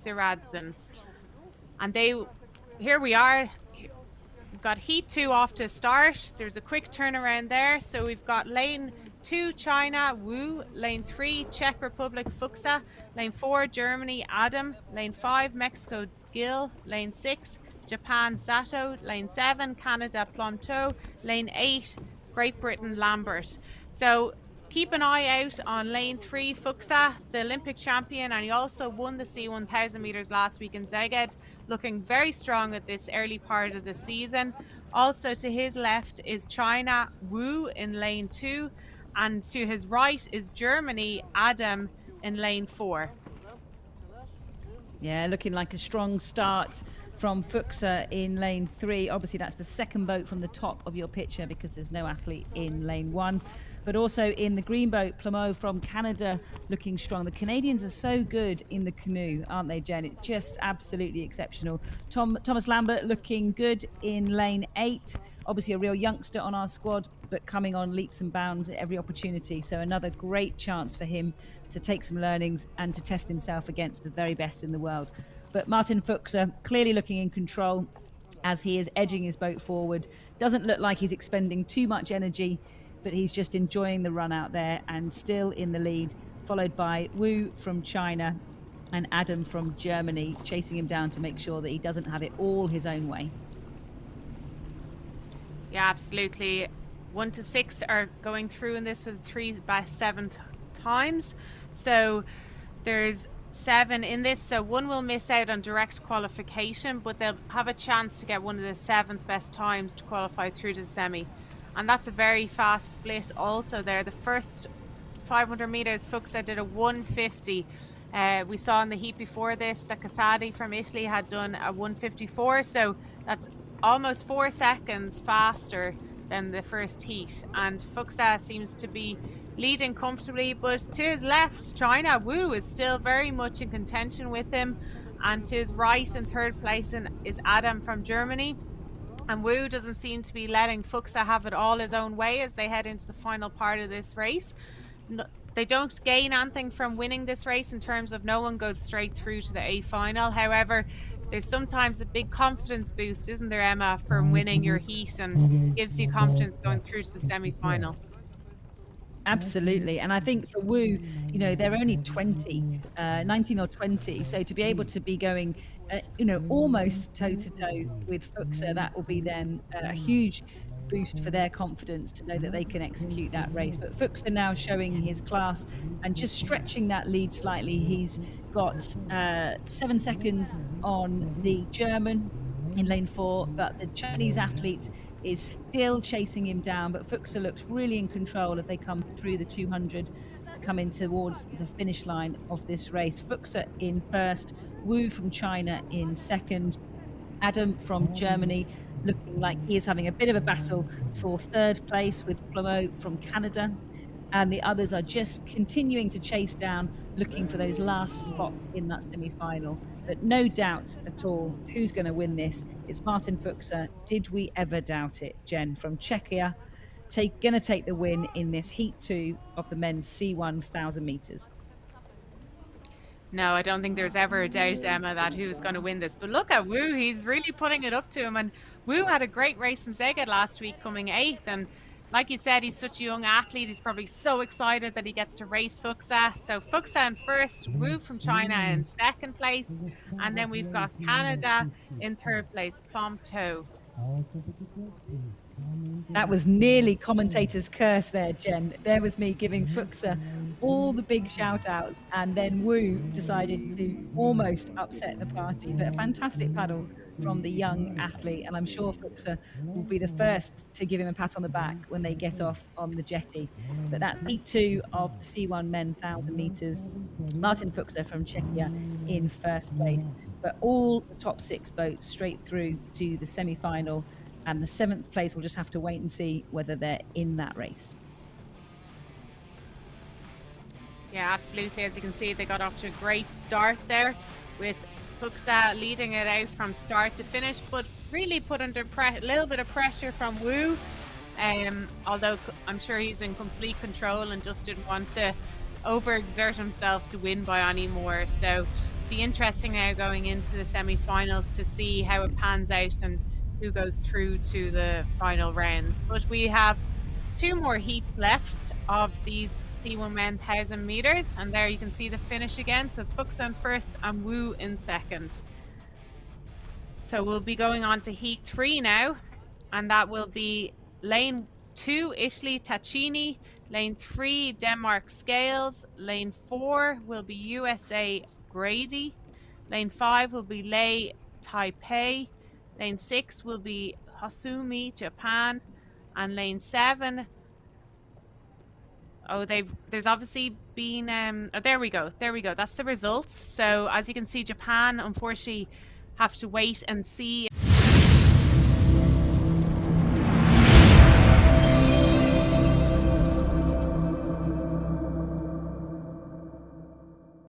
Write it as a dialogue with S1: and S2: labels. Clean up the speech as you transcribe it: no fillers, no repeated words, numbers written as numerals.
S1: Siradzen. And here we are. We've got Heat 2 off to start. There's a quick turnaround there. So we've got lane 2, China, Wu. Lane 3, Czech Republic, Fuxa. Lane 4, Germany, Adam. Lane 5, Mexico, Gil. Lane 6, Japan, Sato. Lane 7, Canada, Planteau. Lane 8, Great Britain, Lambert. So keep an eye out on lane 3, Fuxa, the Olympic champion, and he also won the C1000 meters last week in Szeged, looking very strong at this early part of the season. Also to his left is China, Wu in lane 2, and to his right is Germany, Adam in lane 4.
S2: Yeah, looking like a strong start from Fuxa in lane 3. Obviously, that's the second boat from the top of your picture because there's no athlete in lane 1. But also in the green boat, Plamo from Canada looking strong. The Canadians are so good in the canoe, aren't they, Jen? It's just absolutely exceptional. Thomas Lambert looking good in lane 8. Obviously a real youngster on our squad, but coming on leaps and bounds at every opportunity. So another great chance for him to take some learnings and to test himself against the very best in the world. But Martin Fuxa clearly looking in control as he is edging his boat forward. Doesn't look like he's expending too much energy, but he's just enjoying the run out there and still in the lead, followed by Wu from China and Adam from Germany, chasing him down to make sure that he doesn't have it all his own way.
S1: Yeah, absolutely. 1 to 6 are going through in this with 3 by 7 times. So there's 7 in this, so 1 will miss out on direct qualification, but they'll have a chance to get one of the 7th best times to qualify through to the semi. And that's a very fast split also there. The first 500 meters, Fuxa did a 150. We saw in the heat before this that Casati from Italy had done a 154, so that's almost 4 seconds faster than the first heat. And Fuxa seems to be leading comfortably, but to his left, China, Wu is still very much in contention with him. And to his right in third place is Adam from Germany. And Wu doesn't seem to be letting Fuxa have it all his own way as they head into the final part of this race. No, they don't gain anything from winning this race in terms of no one goes straight through to the A final. However, there's sometimes a big confidence boost, isn't there, Emma, from winning your heat, and gives you confidence going through to the semi-final.
S2: Absolutely. And I think for Wu, they're only 20, 19 or 20. So to be able to be going, almost toe-to-toe with Fuxa, that will be then a huge boost for their confidence to know that they can execute that race. But Fuxa now showing his class and just stretching that lead slightly. He's got 7 seconds on the German in lane 4, but the Chinese athlete is still chasing him down. But Fuxa looks really in control as they come through the 200 to come in towards the finish line of this race. Fuxa in first, Wu from China in second, Adam from Germany looking like he is having a bit of a battle for third place with Plamo from Canada. And the others are just continuing to chase down, looking for those last spots in that semi-final. But no doubt at all who's going to win this. It's Martin Fuxa. Did we ever doubt it? Jen from Czechia, going to take the win in this Heat 2 of the men's C1000 meters.
S1: No, I don't think there's ever a doubt, Emma, that who's going to win this. But look at Wu. He's really putting it up to him. And Wu had a great race in Szeged last week, coming 8th. And like you said, he's such a young athlete. He's probably so excited that he gets to race Fuxa. So Fuxa in first, Wu from China in second place. And then we've got Canada in third place, Planteau.
S2: That was nearly commentator's curse there, Jen. There was me giving Fuxa all the big shout outs, and then Wu decided to almost upset the party. But a fantastic paddle from the young athlete, and I'm sure Fuxa will be the first to give him a pat on the back when they get off on the jetty. But that's Heat 2 of the C1 men 1000 meters. Martin Fuxa from Czechia in first place. But all the top 6 boats straight through to the semi-final. And the 7th place, we'll just have to wait and see whether they're in that race.
S1: Yeah, absolutely. As you can see, they got off to a great start there with Fuxa leading it out from start to finish, but really put under a little bit of pressure from Wu. Although I'm sure he's in complete control and just didn't want to overexert himself to win by any more. So be interesting now going into the semi-finals to see how it pans out and who goes through to the final rounds. But we have two more heats left of these C1 1000 meters, and there you can see the finish again. So Fuchs on first and Wu in second. So we'll be going on to heat 3 now, and that will be lane 2 Italy Taccini, lane 3 Denmark Scales, lane 4 will be USA Grady, lane 5 will be Lei Taipei, lane 6 will be Hasumi Japan, and lane 7, there's obviously been there we go, that's the results. So as you can see, Japan unfortunately have to wait and see